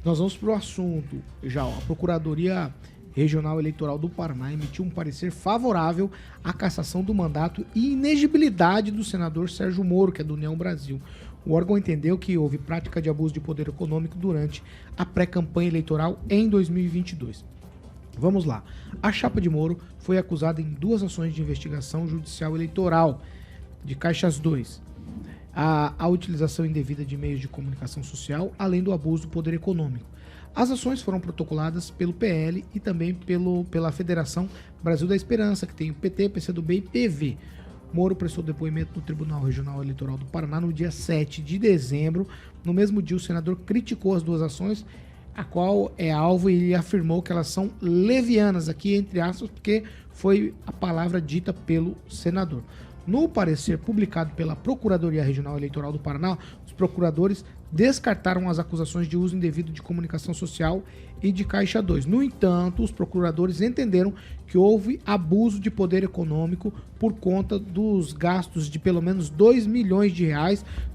Nós vamos para o assunto. Já, ó, a Procuradoria Regional Eleitoral do Paraná emitiu um parecer favorável à cassação do mandato e inegibilidade do senador Sérgio Moro, que é do União Brasil. O órgão entendeu que houve prática de abuso de poder econômico durante a pré-campanha eleitoral em 2022. Vamos lá. A chapa de Moro foi acusada em 2 ações de investigação judicial eleitoral de Caixas 2. A utilização indevida de meios de comunicação social, além do abuso do poder econômico. As ações foram protocoladas pelo PL e também pela Federação Brasil da Esperança, que tem o PT, PCdoB e PV. Moro prestou depoimento no Tribunal Regional Eleitoral do Paraná no dia 7 de dezembro. No mesmo dia, o senador criticou as 2 ações, a qual é alvo, e ele afirmou que elas são levianas, aqui entre aspas, porque foi a palavra dita pelo senador. No parecer publicado pela Procuradoria Regional Eleitoral do Paraná, os procuradores descartaram as acusações de uso indevido de comunicação social e de Caixa 2. No entanto, os procuradores entenderam que houve abuso de poder econômico por conta dos gastos de pelo menos R$ 2 milhões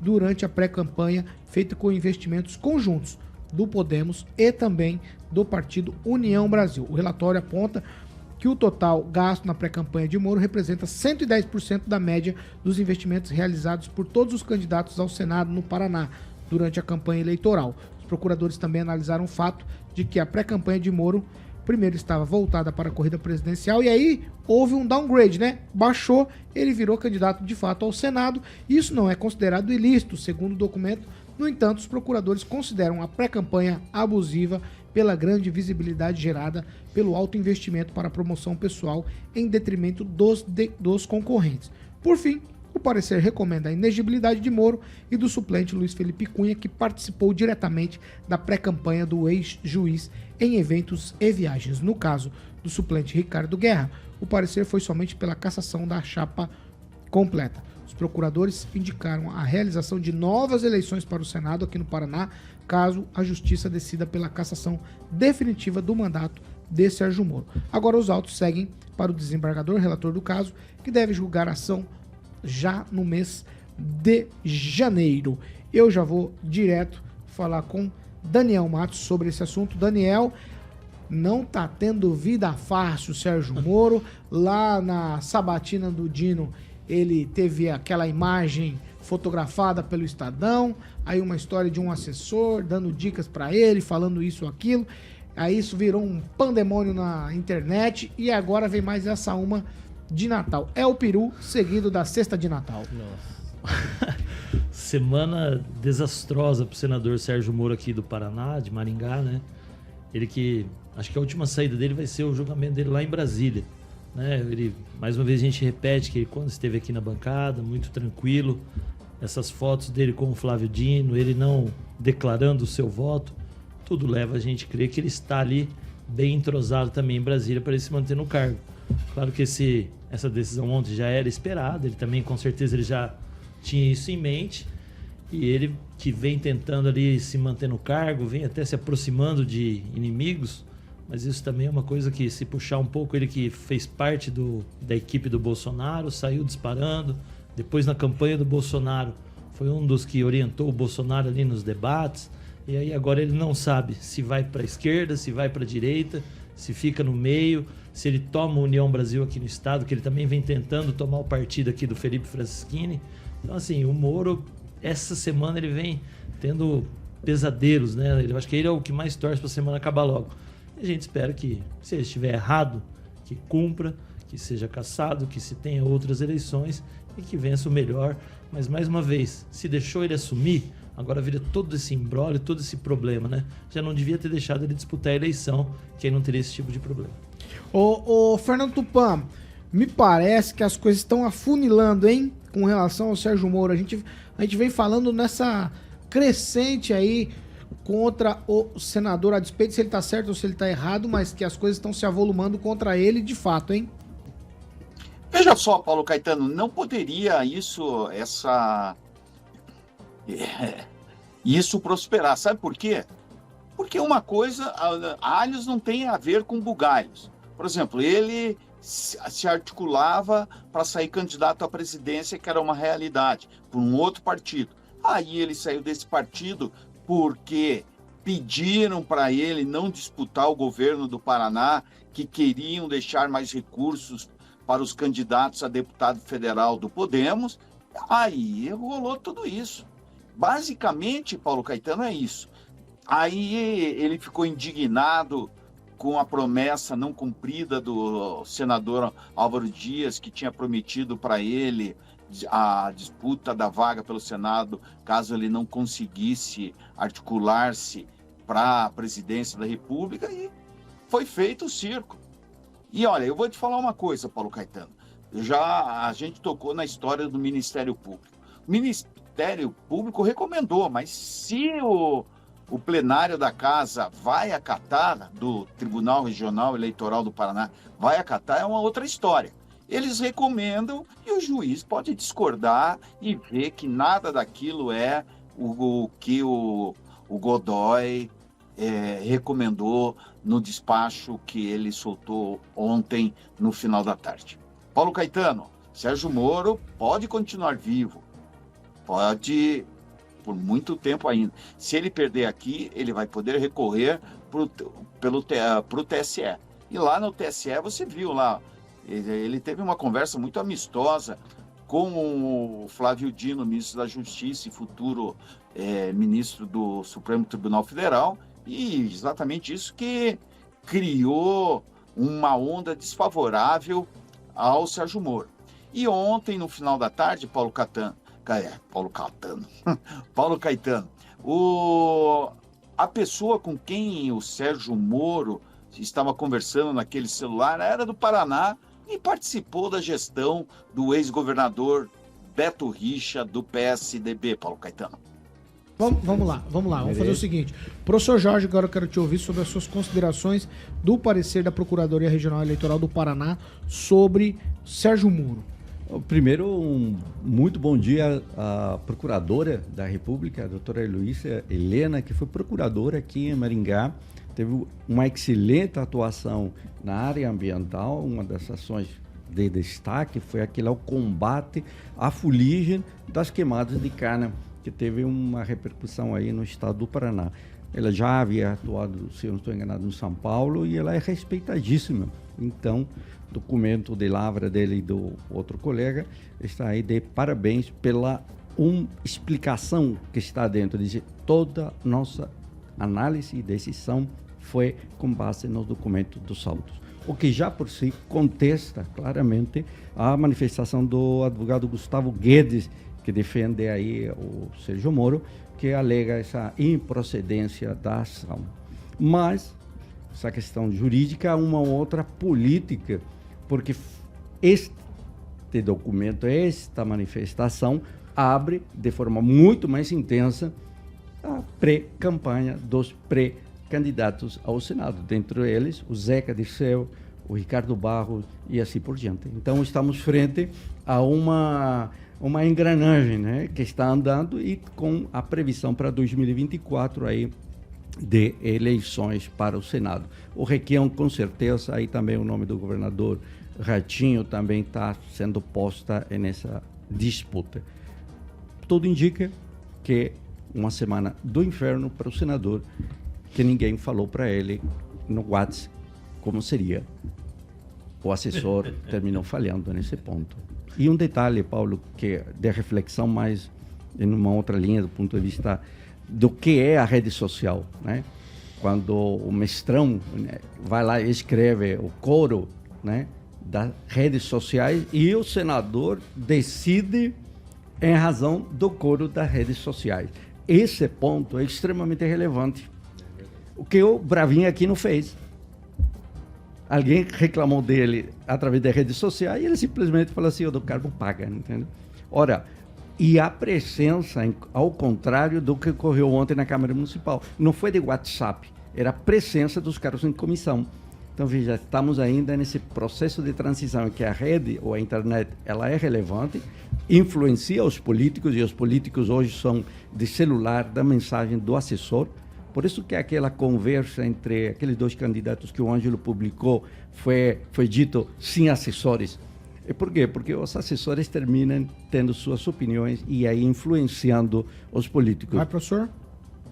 durante a pré-campanha feita com investimentos conjuntos do Podemos e também do partido União Brasil. O relatório aponta que o total gasto na pré-campanha de Moro representa 110% da média dos investimentos realizados por todos os candidatos ao Senado no Paraná durante a campanha eleitoral. Os procuradores também analisaram o fato de que a pré-campanha de Moro primeiro estava voltada para a corrida presidencial e aí houve um downgrade, né? Baixou, ele virou candidato de fato ao Senado. Isso não é considerado ilícito, segundo o documento. No entanto, os procuradores consideram a pré-campanha abusiva pela grande visibilidade gerada pelo alto investimento para a promoção pessoal em detrimento dos concorrentes. Por fim, o parecer recomenda a inegibilidade de Moro e do suplente Luiz Felipe Cunha, que participou diretamente da pré-campanha do ex-juiz em eventos e viagens. No caso do suplente Ricardo Guerra, o parecer foi somente pela cassação da chapa completa. Os procuradores indicaram a realização de novas eleições para o Senado aqui no Paraná, caso a Justiça decida pela cassação definitiva do mandato de Sérgio Moro. Agora os autos seguem para o desembargador relator do caso, que deve julgar a ação já no mês de janeiro. Eu já vou direto falar com Daniel Matos sobre esse assunto. Daniel, não tá tendo vida fácil, Sérgio Moro. Lá na sabatina do Dino, ele teve aquela imagem fotografada pelo Estadão, aí uma história de um assessor dando dicas para ele, falando isso ou aquilo. Aí isso virou um pandemônio na internet e agora vem mais essa uma de Natal. É o peru seguido da cesta de Natal. Nossa. Semana desastrosa pro senador Sérgio Moro aqui do Paraná, de Maringá, né? Ele que, acho que a última saída dele vai ser o julgamento dele lá em Brasília, né? Ele, mais uma vez a gente repete que ele, quando esteve aqui na bancada, muito tranquilo, essas fotos dele com o Flávio Dino, ele não declarando o seu voto, tudo leva a gente a crer que ele está ali bem entrosado também em Brasília para ele se manter no cargo. Claro que essa decisão ontem já era esperada, ele também com certeza ele já tinha isso em mente, e ele que vem tentando ali se manter no cargo, vem até se aproximando de inimigos, mas isso também é uma coisa que, se puxar um pouco, ele que fez parte da equipe do Bolsonaro, saiu disparando, depois na campanha do Bolsonaro foi um dos que orientou o Bolsonaro ali nos debates, e aí agora ele não sabe se vai para a esquerda, se vai para a direita, se fica no meio, se ele toma a União Brasil aqui no estado, que ele também vem tentando tomar o partido aqui do Felipe Francischini. Então assim, o Moro, essa semana ele vem tendo pesadelos, né? Eu acho que ele é o que mais torce para a semana acabar logo. E a gente espera que, se ele estiver errado, que cumpra, que seja cassado, que se tenha outras eleições e que vença o melhor. Mas, mais uma vez, se deixou ele assumir, agora vira todo esse imbróglio, todo esse problema, né? Já não devia ter deixado ele disputar a eleição, que aí não teria esse tipo de problema. Ô Fernando Tupan, me parece que as coisas estão afunilando, hein? Com relação ao Sérgio Moro. A gente vem falando nessa crescente aí contra o senador, a despeito se ele tá certo ou se ele tá errado, mas que as coisas estão se avolumando contra ele de fato, hein? Veja só, Paulo Caetano, não poderia isso prosperar. Sabe por quê? Porque uma coisa, alhos não tem a ver com bugalhos. Por exemplo, ele se articulava para sair candidato à presidência, que era uma realidade, por um outro partido. Aí ele saiu desse partido porque pediram para ele não disputar o governo do Paraná, que queriam deixar mais recursos para os candidatos a deputado federal do Podemos. Aí rolou tudo isso. Basicamente, Paulo Caetano, é isso. Aí ele ficou indignado com a promessa não cumprida do senador Álvaro Dias, que tinha prometido para ele a disputa da vaga pelo Senado, caso ele não conseguisse articular-se para a presidência da República, e foi feito o circo. E olha, eu vou te falar uma coisa, Paulo Caetano. A gente tocou na história do Ministério Público. O Ministério Público recomendou, mas se o plenário da Casa vai acatar, do Tribunal Regional Eleitoral do Paraná, vai acatar, é uma outra história. Eles recomendam e o juiz pode discordar e ver que nada daquilo é o que o Godoy recomendou no despacho que ele soltou ontem no final da tarde. Paulo Caetano, Sérgio Moro pode continuar vivo, pode por muito tempo ainda. Se ele perder aqui, ele vai poder recorrer para o TSE. E lá no TSE, você viu lá, ele teve uma conversa muito amistosa com o Flávio Dino, ministro da Justiça e futuro ministro do Supremo Tribunal Federal, e exatamente isso que criou uma onda desfavorável ao Sérgio Moro. E ontem, no final da tarde, Paulo Caetano, a pessoa com quem o Sérgio Moro estava conversando naquele celular era do Paraná e participou da gestão do ex-governador Beto Richa, do PSDB, Paulo Caetano. Vamos lá. Vamos fazer o seguinte. Professor Jorge, agora eu quero te ouvir sobre as suas considerações do parecer da Procuradoria Regional Eleitoral do Paraná sobre Sérgio Moro. Primeiro, um muito bom dia à Procuradora da República, a doutora Heloísa Helena, que foi procuradora aqui em Maringá. Teve uma excelente atuação na área ambiental. Uma das ações de destaque foi aquele ao combate à fuligem das queimadas de cana, que teve uma repercussão aí no estado do Paraná. Ela já havia atuado, se eu não estou enganado, em São Paulo, e ela é respeitadíssima. Então, o documento de lavra dele e do outro colega está aí de parabéns pela explicação que está dentro. Diz, toda nossa análise e decisão foi com base no documento dos autos. O que já por si contesta claramente a manifestação do advogado Gustavo Guedes, que defende aí o Sérgio Moro, que alega essa improcedência da ação. Mas essa questão jurídica é uma outra política, porque este documento, esta manifestação, abre de forma muito mais intensa a pré-campanha dos pré-candidatos ao Senado, dentre eles o Zeca Dirceu, o Ricardo Barros e assim por diante. Então estamos frente a uma engrenagem, né, que está andando, e com a previsão para 2024 aí de eleições para o Senado. O Requião, com certeza, aí também o nome do governador Ratinho também está sendo posta nessa disputa. Tudo indica que uma semana do inferno para o senador, que ninguém falou para ele no WhatsApp como seria. O assessor terminou falhando nesse ponto. E um detalhe, Paulo, que de reflexão mais em uma outra linha do ponto de vista do que é a rede social, né? Quando o mestrão, né, vai lá e escreve o coro, né, das redes sociais, e o senador decide em razão do coro das redes sociais. Esse ponto é extremamente relevante. O que o Bravinho aqui não fez. Alguém reclamou dele através das redes sociais e ele simplesmente falou assim, o do cargo paga, entendeu? Ora, e a presença, ao contrário do que ocorreu ontem na Câmara Municipal, não foi de WhatsApp, era a presença dos cargos em comissão. Então, veja, estamos ainda nesse processo de transição em que a rede ou a internet, ela é relevante, influencia os políticos, e os políticos hoje são de celular, da mensagem do assessor. Por isso que aquela conversa entre aqueles dois candidatos que o Ângelo publicou foi dito sem assessores. E por quê? Porque os assessores terminam tendo suas opiniões e aí influenciando os políticos. Vai, professor?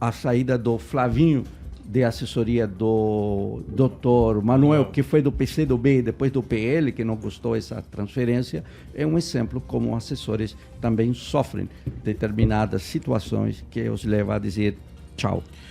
a saída do Flavinho, de assessoria do Dr. Manuel, que foi do PCdoB e depois do PL, que não gostou essa transferência, é um exemplo como assessores também sofrem determinadas situações que os leva a dizer tchau.